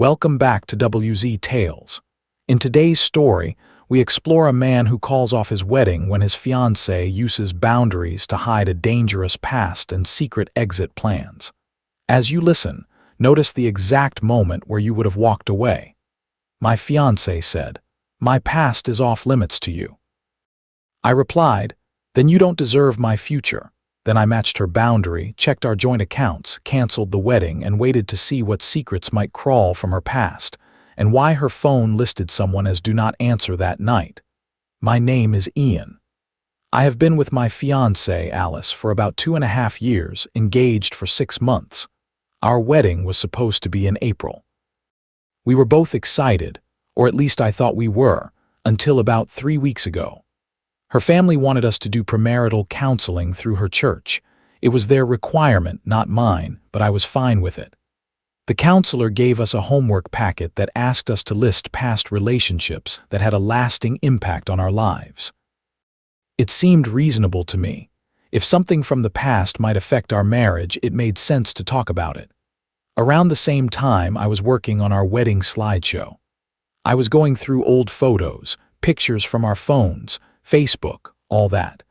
Welcome back to WZ Tales. In today's story, we explore a man who calls off his wedding when his fiancée uses boundaries to hide a dangerous past and secret exit plans. As you listen, notice the exact moment where you would have walked away. My fiancé said, "My past is off limits to you." I replied, "Then you don't deserve my future." Then I matched her boundary, checked our joint accounts, canceled the wedding, and waited to see what secrets might crawl from her past, and why her phone listed someone as "do not answer" that night. My name is Ian. I have been with my fiancée, Alice, for about 2.5 years, engaged for 6 months. Our wedding was supposed to be in April. We were both excited, or at least I thought we were, until about 3 weeks ago. Her family wanted us to do premarital counseling through her church. It was their requirement, not mine, but I was fine with it. The counselor gave us a homework packet that asked us to list past relationships that had a lasting impact on our lives. It seemed reasonable to me. If something from the past might affect our marriage, it made sense to talk about it. Around the same time, I was working on our wedding slideshow. I was going through old photos, pictures from our phones, Facebook, all that.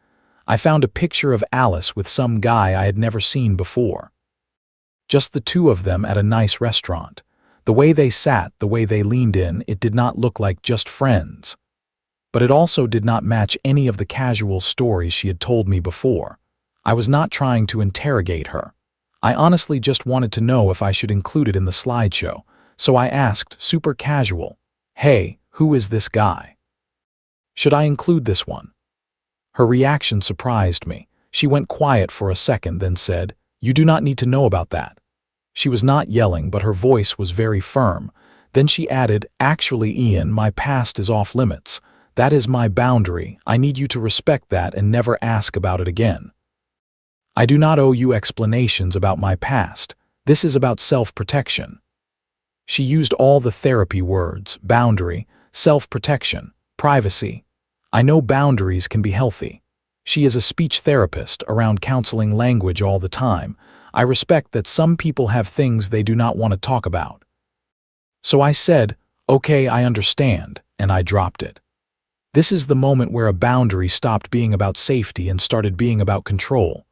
I found a picture of Alice with some guy I had never seen before. Just the two of them at a nice restaurant. The way they sat, the way they leaned in, it did not look like just friends. But it also did not match any of the casual stories she had told me before. I was not trying to interrogate her. I honestly just wanted to know if I should include it in the slideshow, so I asked, super casual, "Hey, who is this guy? Should I include this one?" Her reaction surprised me. She went quiet for a second, then said, "You do not need to know about that." She was not yelling, but her voice was very firm. Then she added, "Actually, Ian, my past is off limits. That is my boundary. I need you to respect that and never ask about it again. I do not owe you explanations about my past. This is about self-protection." She used all the therapy words: boundary, self-protection, privacy. I know boundaries can be healthy. She is a speech therapist, around counseling language all the time. I respect that some people have things they do not want to talk about. So I said, "Okay, I understand," and I dropped it. This is the moment where a boundary stopped being about safety and started being about control.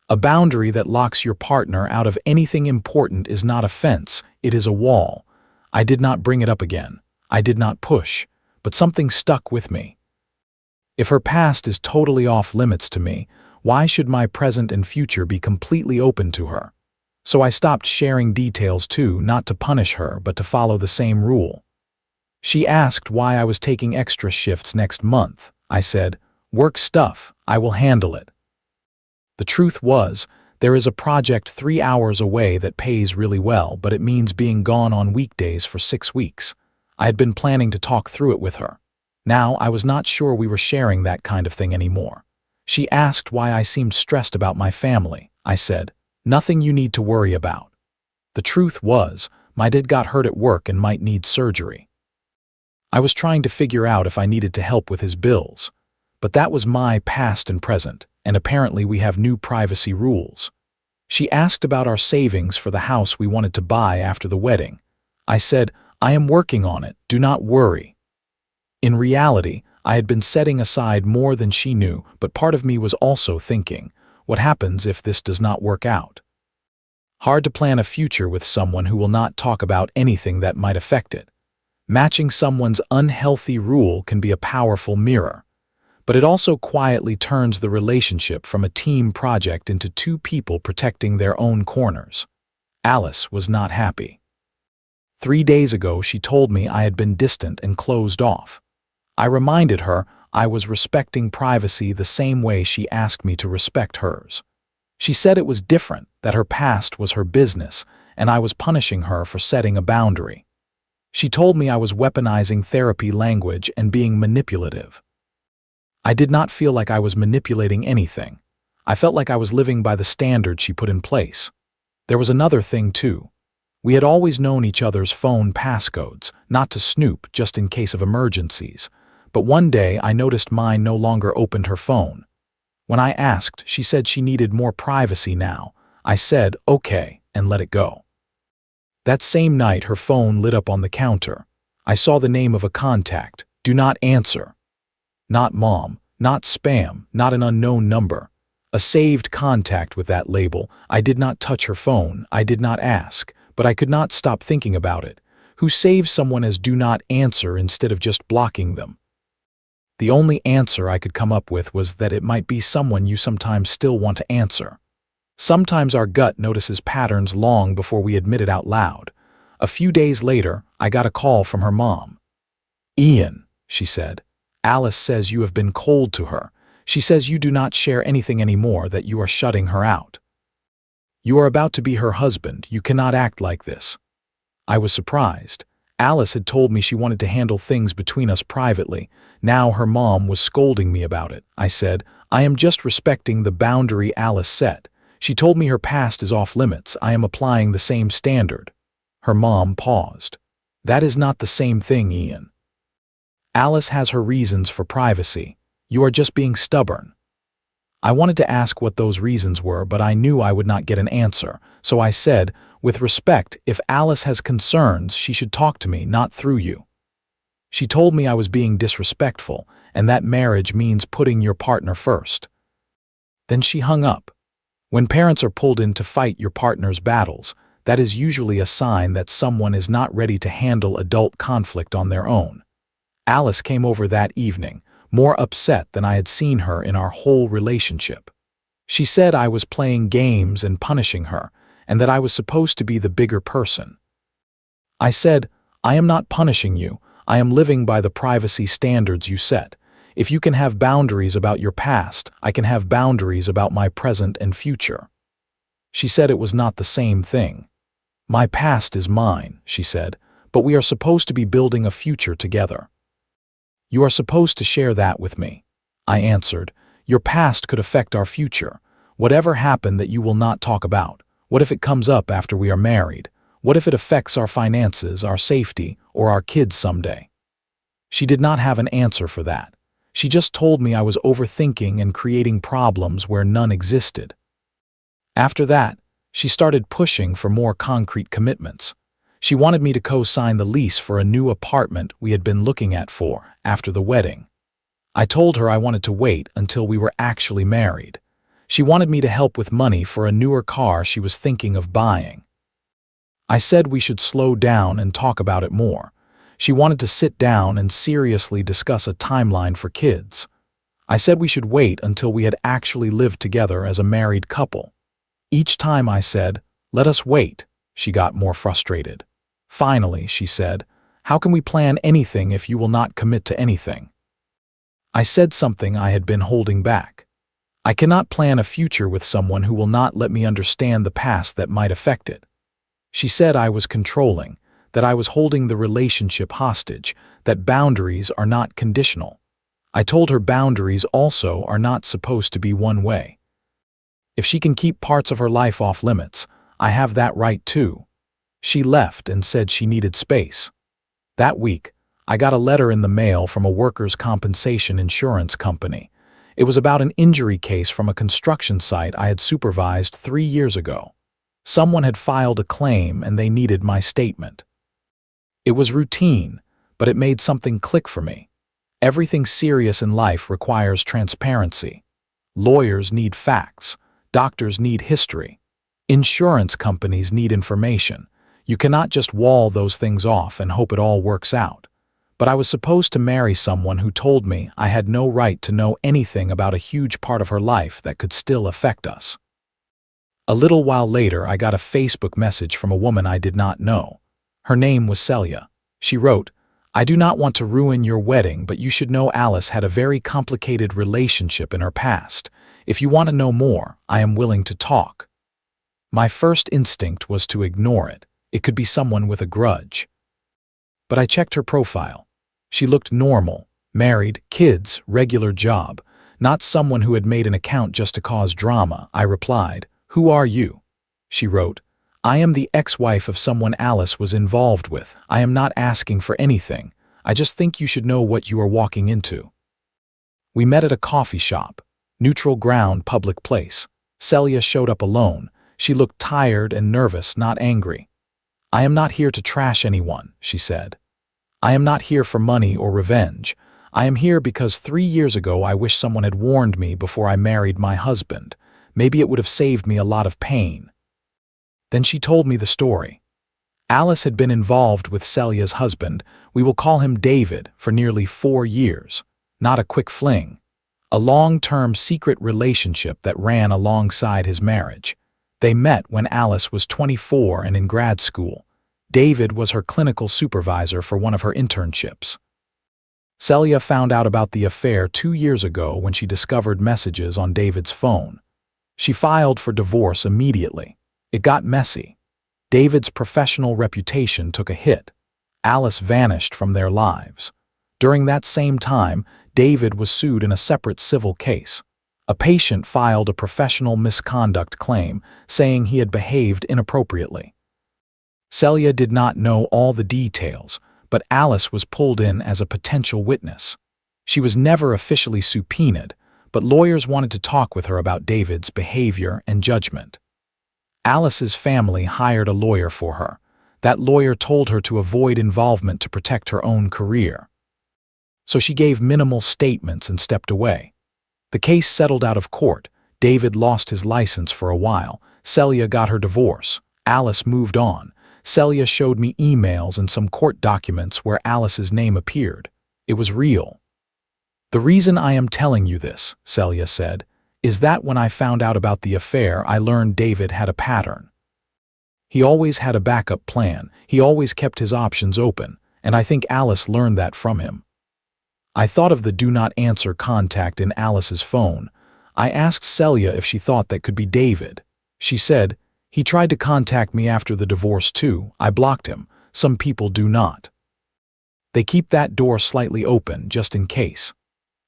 A boundary that locks your partner out of anything important is not a fence, it is a wall. I did not bring it up again. I did not push, but something stuck with me. If her past is totally off limits to me, why should my present and future be completely open to her? So I stopped sharing details too, not to punish her, but to follow the same rule. She asked why I was taking extra shifts next month. I said, "Work stuff, I will handle it." The truth was, there is a project 3 hours away that pays really well, but it means being gone on weekdays for 6 weeks. I had been planning to talk through it with her. Now I was not sure we were sharing that kind of thing anymore. She asked why I seemed stressed about my family. I said, "Nothing you need to worry about." The truth was, my dad got hurt at work and might need surgery. I was trying to figure out if I needed to help with his bills. But that was my past and present, and apparently we have new privacy rules. She asked about our savings for the house we wanted to buy after the wedding. I said, "I am working on it, do not worry." In reality, I had been setting aside more than she knew, but part of me was also thinking, what happens if this does not work out? Hard to plan a future with someone who will not talk about anything that might affect it. Matching someone's unhealthy rule can be a powerful mirror, but it also quietly turns the relationship from a team project into two people protecting their own corners. Alice was not happy. 3 days ago, she told me I had been distant and closed off. I reminded her I was respecting privacy the same way she asked me to respect hers. She said it was different, that her past was her business, and I was punishing her for setting a boundary. She told me I was weaponizing therapy language and being manipulative. I did not feel like I was manipulating anything. I felt like I was living by the standards she put in place. There was another thing too. We had always known each other's phone passcodes, not to snoop, just in case of emergencies. But one day I noticed mine no longer opened her phone. When I asked, she said she needed more privacy now. I said, "Okay," and let it go. That same night, her phone lit up on the counter. I saw the name of a contact. Do not answer. Not mom, not spam, not an unknown number. A saved contact with that label. I did not touch her phone. I did not ask, but I could not stop thinking about it. Who saves someone as do not answer instead of just blocking them? The only answer I could come up with was that it might be someone you sometimes still want to answer. Sometimes our gut notices patterns long before we admit it out loud. A few days later, I got a call from her mom. "Ian," she said, "Alice says you have been cold to her. She says you do not share anything anymore, that you are shutting her out. You are about to be her husband. You cannot act like this." I was surprised. Alice had told me she wanted to handle things between us privately. Now her mom was scolding me about it. I said, "I am just respecting the boundary Alice set. She told me her past is off limits. I am applying the same standard." Her mom paused. "That is not the same thing, Ian. Alice has her reasons for privacy. You are just being stubborn." I wanted to ask what those reasons were, but I knew I would not get an answer. So I said, "With respect, if Alice has concerns, she should talk to me, not through you." She told me I was being disrespectful, and that marriage means putting your partner first. Then she hung up. When parents are pulled in to fight your partner's battles, that is usually a sign that someone is not ready to handle adult conflict on their own. Alice came over that evening, more upset than I had seen her in our whole relationship. She said I was playing games and punishing her, and that I was supposed to be the bigger person. I said, "I am not punishing you. I am living by the privacy standards you set. If you can have boundaries about your past, I can have boundaries about my present and future." She said it was not the same thing. "My past is mine," she said, "but we are supposed to be building a future together. You are supposed to share that with me." I answered, "Your past could affect our future. Whatever happened that you will not talk about? What if it comes up after we are married? What if it affects our finances, our safety, or our kids someday?" She did not have an answer for that. She just told me I was overthinking and creating problems where none existed. After that, she started pushing for more concrete commitments. She wanted me to co-sign the lease for a new apartment we had been looking at after the wedding. I told her I wanted to wait until we were actually married. She wanted me to help with money for a newer car she was thinking of buying. I said we should slow down and talk about it more. She wanted to sit down and seriously discuss a timeline for kids. I said we should wait until we had actually lived together as a married couple. Each time I said, "Let us wait," she got more frustrated. Finally, she said, "How can we plan anything if you will not commit to anything?" I said something I had been holding back. I cannot plan a future with someone who will not let me understand the past that might affect it. She said I was controlling, that I was holding the relationship hostage, that boundaries are not conditional. I told her boundaries also are not supposed to be one way. If she can keep parts of her life off limits, I have that right too. She left and said she needed space. That week, I got a letter in the mail from a workers' compensation insurance company. It was about an injury case from a construction site I had supervised 3 years ago. Someone had filed a claim and they needed my statement. It was routine, but it made something click for me. Everything serious in life requires transparency. Lawyers need facts. Doctors need history. Insurance companies need information. You cannot just wall those things off and hope it all works out. But I was supposed to marry someone who told me I had no right to know anything about a huge part of her life that could still affect us. A little while later, I got a Facebook message from a woman I did not know. Her name was Celia. She wrote, "I do not want to ruin your wedding, but you should know Alice had a very complicated relationship in her past. If you want to know more, I am willing to talk." My first instinct was to ignore it. It could be someone with a grudge. But I checked her profile. She looked normal, married, kids, regular job, not someone who had made an account just to cause drama. I replied, "Who are you?" She wrote, "I am the ex-wife of someone Alice was involved with. I am not asking for anything. I just think you should know what you are walking into." We met at a coffee shop, neutral ground, public place. Celia showed up alone. She looked tired and nervous, not angry. "I am not here to trash anyone," she said. "I am not here for money or revenge. I am here because 3 years ago I wish someone had warned me before I married my husband. Maybe it would have saved me a lot of pain." Then she told me the story. Alice had been involved with Celia's husband, we will call him David, for nearly 4 years. Not a quick fling. A long-term secret relationship that ran alongside his marriage. They met when Alice was 24 and in grad school. David was her clinical supervisor for one of her internships. Celia found out about the affair 2 years ago when she discovered messages on David's phone. She filed for divorce immediately. It got messy. David's professional reputation took a hit. Alice vanished from their lives. During that same time, David was sued in a separate civil case. A patient filed a professional misconduct claim, saying he had behaved inappropriately. Celia did not know all the details, but Alice was pulled in as a potential witness. She was never officially subpoenaed, but lawyers wanted to talk with her about David's behavior and judgment. Alice's family hired a lawyer for her. That lawyer told her to avoid involvement to protect her own career. So she gave minimal statements and stepped away. The case settled out of court. David lost his license for a while. Celia got her divorce. Alice moved on. Celia showed me emails and some court documents where Alice's name appeared. It was real. "The reason I am telling you this," Celia said, "is that when I found out about the affair, I learned David had a pattern. He always had a backup plan. He always kept his options open, and I think Alice learned that from him." I thought of the do not answer contact in Alice's phone. I asked Celia if she thought that could be David. She said, "He tried to contact me after the divorce too. I blocked him. Some people do not. They keep that door slightly open just in case."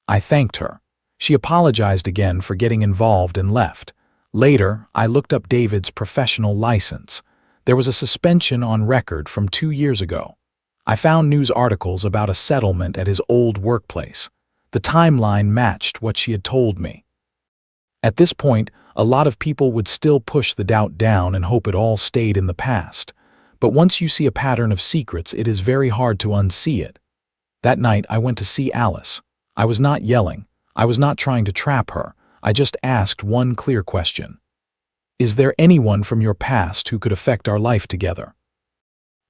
I thanked her. She apologized again for getting involved and left. Later, I looked up David's professional license. There was a suspension on record from 2 years ago. I found news articles about a settlement at his old workplace. The timeline matched what she had told me. At this point, a lot of people would still push the doubt down and hope it all stayed in the past. But once you see a pattern of secrets, it is very hard to unsee it. That night, I went to see Alice. I was not yelling. I was not trying to trap her. I just asked one clear question. "Is there anyone from your past who could affect our life together?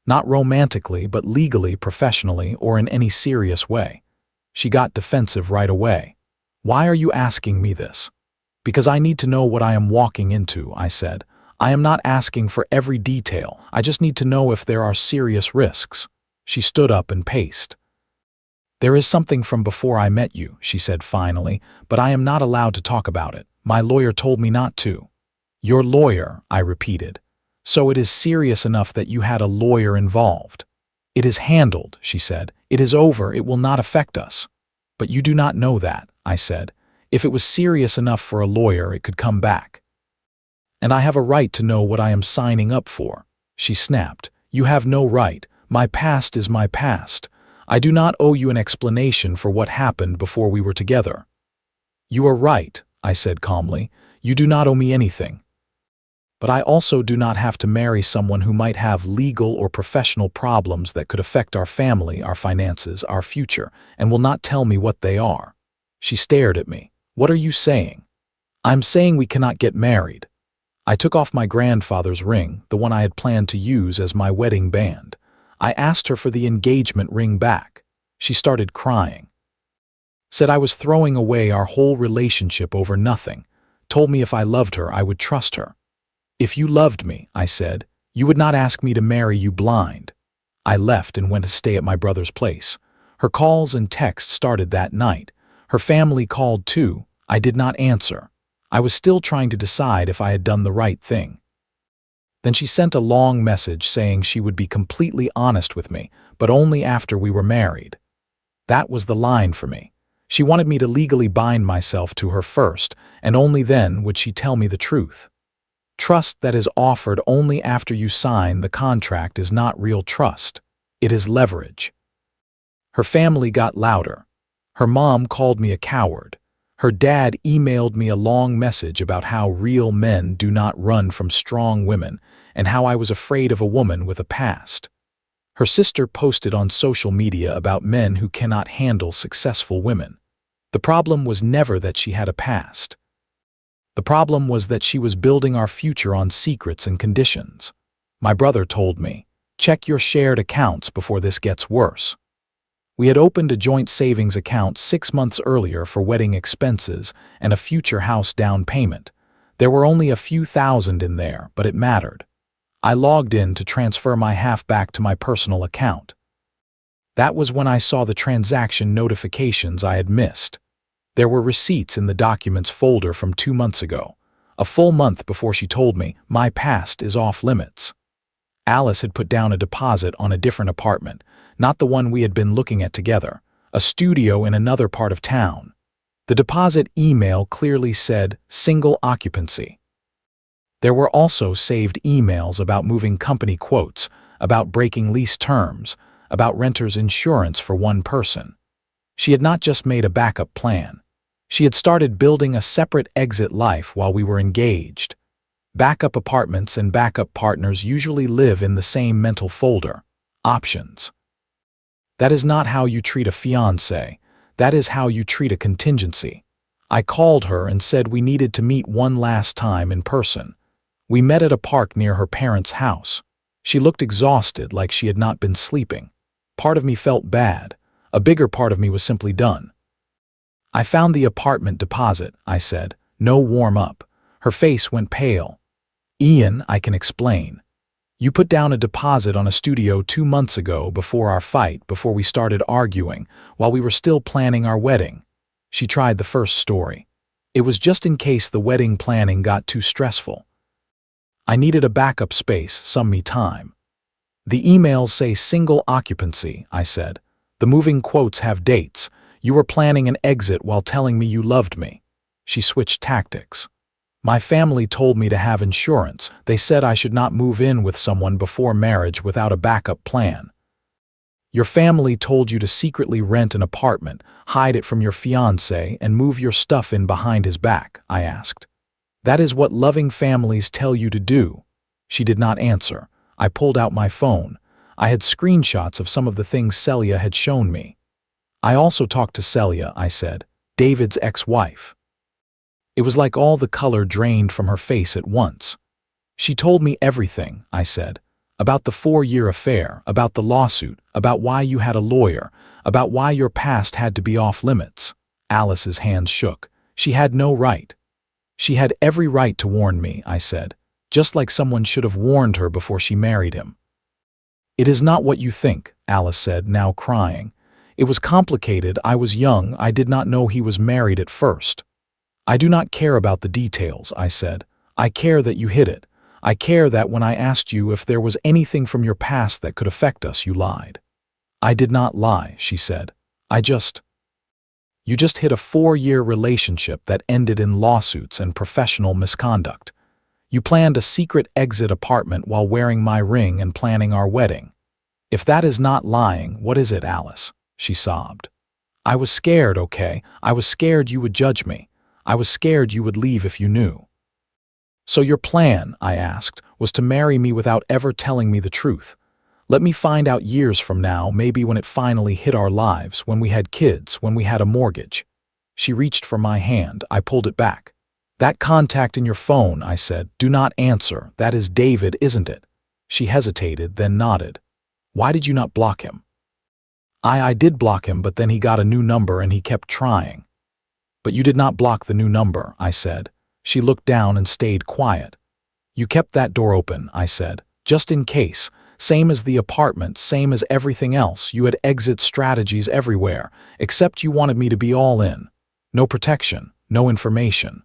Not romantically, but legally, professionally, or in any serious way." She got defensive right away. "Why are you asking me this?" "Because I need to know what I am walking into," I said. "I am not asking for every detail. I just need to know if there are serious risks." She stood up and paced. "There is something from before I met you," she said finally, "but I am not allowed to talk about it. My lawyer told me not to." "Your lawyer," I repeated. "So it is serious enough that you had a lawyer involved." "It is handled," she said. "It is over. It will not affect us." "But you do not know that," I said. "If it was serious enough for a lawyer, it could come back. And I have a right to know what I am signing up for." She snapped. "You have no right. My past is my past. I do not owe you an explanation for what happened before we were together." "You are right," I said calmly. "You do not owe me anything. But I also do not have to marry someone who might have legal or professional problems that could affect our family, our finances, our future, and will not tell me what they are." She stared at me. "What are you saying?" "I'm saying we cannot get married." I took off my grandfather's ring, the one I had planned to use as my wedding band. I asked her for the engagement ring back. She started crying. Said I was throwing away our whole relationship over nothing. Told me if I loved her, I would trust her. "If you loved me," I said, "you would not ask me to marry you blind." I left and went to stay at my brother's place. Her calls and texts started that night. Her family called too. I did not answer. I was still trying to decide if I had done the right thing. Then she sent a long message saying she would be completely honest with me, but only after we were married. That was the line for me. She wanted me to legally bind myself to her first, and only then would she tell me the truth. Trust that is offered only after you sign the contract is not real trust. It is leverage. Her family got louder. Her mom called me a coward. Her dad emailed me a long message about how real men do not run from strong women, and how I was afraid of a woman with a past. Her sister posted on social media about men who cannot handle successful women. The problem was never that she had a past. The problem was that she was building our future on secrets and conditions. My brother told me, "Check your shared accounts before this gets worse." We had opened a joint savings account 6 months earlier for wedding expenses and a future house down payment. There were only a few thousand in there, but it mattered. I logged in to transfer my half back to my personal account. That was when I saw the transaction notifications I had missed. There were receipts in the documents folder from 2 months ago, a full month before she told me my past is off limits. Alice had put down a deposit on a different apartment, not the one we had been looking at together, a studio in another part of town. The deposit email clearly said single occupancy. There were also saved emails about moving company quotes, about breaking lease terms, about renter's insurance for one person. She had not just made a backup plan. She had started building a separate exit life while we were engaged. Backup apartments and backup partners usually live in the same mental folder, options. That is not how you treat a fiancé. That is how you treat a contingency. I called her and said we needed to meet one last time in person. We met at a park near her parents' house. She looked exhausted, like she had not been sleeping. Part of me felt bad. A bigger part of me was simply done. "I found the apartment deposit," I said. "No warm-up." Her face went pale. "Ian, I can explain. You put down a deposit on a studio 2 months ago before our fight, before we started arguing, while we were still planning our wedding." She tried the first story. "It was just in case the wedding planning got too stressful. I needed a backup space, some me time." "The emails say single occupancy," I said. "The moving quotes have dates. You were planning an exit while telling me you loved me." She switched tactics. "My family told me to have insurance. They said I should not move in with someone before marriage without a backup plan." "Your family told you to secretly rent an apartment, hide it from your fiancé, and move your stuff in behind his back?" I asked. "That is what loving families tell you to do." She did not answer. I pulled out my phone. I had screenshots of some of the things Celia had shown me. "I also talked to Celia," I said, "David's ex-wife." It was like all the color drained from her face at once. "She told me everything," I said, "about the 4-year affair, about the lawsuit, about why you had a lawyer, about why your past had to be off limits." Alice's hands shook. "She had no right." "She had every right to warn me," I said, "just like someone should have warned her before she married him." "It is not what you think," Alice said, now crying. "It was complicated. I was young. I did not know he was married at first." "I do not care about the details," I said. "I care that you hid it. I care that when I asked you if there was anything from your past that could affect us, you lied." "I did not lie," she said. You just hid a 4-year relationship that ended in lawsuits and professional misconduct. You planned a secret exit apartment while wearing my ring and planning our wedding. If that is not lying, what is it, Alice?" She sobbed. "I was scared, okay? I was scared you would judge me. I was scared you would leave if you knew." "So your plan," I asked, "was to marry me without ever telling me the truth. Let me find out years from now, maybe when it finally hit our lives, when we had kids, when we had a mortgage." She reached for my hand. I pulled it back. "That contact in your phone," I said. "Do not answer. That is David, isn't it?" She hesitated, then nodded. "Why did you not block him?" I did block him, but then he got a new number and he kept trying." "But you did not block the new number," I said. She looked down and stayed quiet. "You kept that door open," I said, "just in case. Same as the apartment, same as everything else. You had exit strategies everywhere, except you wanted me to be all in. No protection, no information."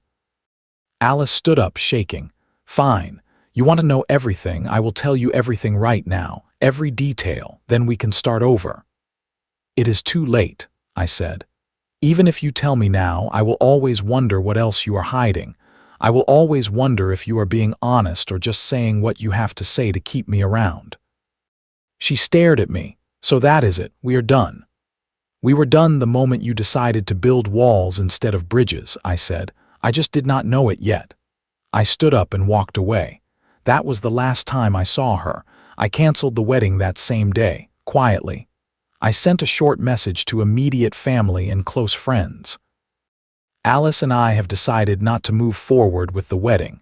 Alice stood up, shaking. "Fine. You want to know everything. I will tell you everything right now, every detail, then we can start over." "It is too late," I said. "Even if you tell me now, I will always wonder what else you are hiding. I will always wonder if you are being honest or just saying what you have to say to keep me around." She stared at me. "So that is it. We are done." "We were done the moment you decided to build walls instead of bridges," I said. "I just did not know it yet." I stood up and walked away. That was the last time I saw her. I canceled the wedding that same day, quietly. I sent a short message to immediate family and close friends. Alice and I have decided not to move forward with the wedding.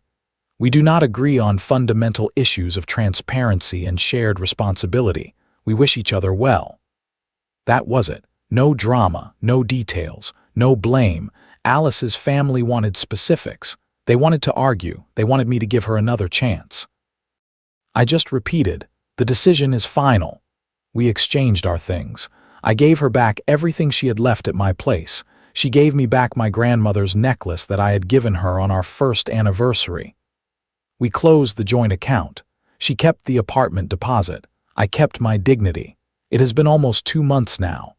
We do not agree on fundamental issues of transparency and shared responsibility. We wish each other well. That was it. No drama, no details, no blame. Alice's family wanted specifics. They wanted to argue. They wanted me to give her another chance. I just repeated, the decision is final. We exchanged our things. I gave her back everything she had left at my place. She gave me back my grandmother's necklace that I had given her on our first anniversary. We closed the joint account. She kept the apartment deposit. I kept my dignity. It has been almost 2 months now.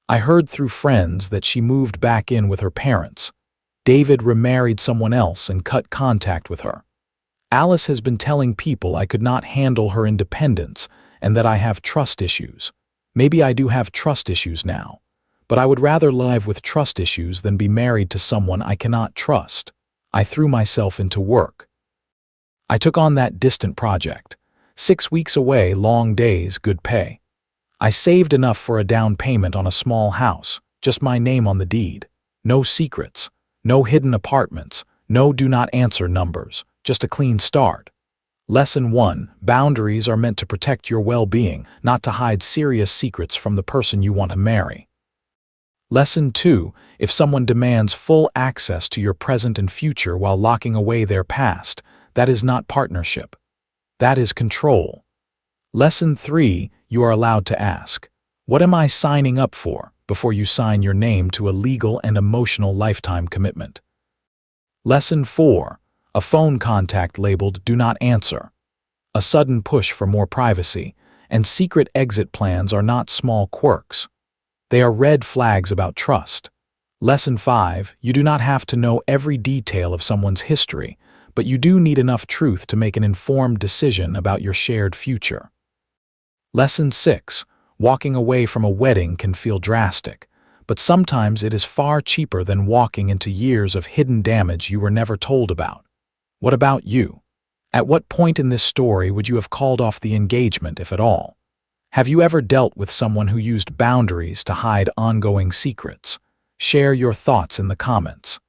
I heard through friends that she moved back in with her parents. David remarried someone else and cut contact with her. Alice has been telling people I could not handle her independence and that I have trust issues. Maybe I do have trust issues now, but I would rather live with trust issues than be married to someone I cannot trust. I threw myself into work. I took on that distant project. 6 weeks away, long days, good pay. I saved enough for a down payment on a small house, just my name on the deed. No secrets, no hidden apartments, no do not answer numbers, just a clean start. Lesson 1. Boundaries are meant to protect your well-being, not to hide serious secrets from the person you want to marry. Lesson 2. If someone demands full access to your present and future while locking away their past, that is not partnership. That is control. Lesson 3. You are allowed to ask, what am I signing up for, before you sign your name to a legal and emotional lifetime commitment. Lesson 4. A phone contact labeled Do Not Answer. A sudden push for more privacy, and secret exit plans are not small quirks. They are red flags about trust. Lesson 5. You do not have to know every detail of someone's history, but you do need enough truth to make an informed decision about your shared future. Lesson 6. Walking away from a wedding can feel drastic, but sometimes it is far cheaper than walking into years of hidden damage you were never told about. What about you? At what point in this story would you have called off the engagement, if at all? Have you ever dealt with someone who used boundaries to hide ongoing secrets? Share your thoughts in the comments.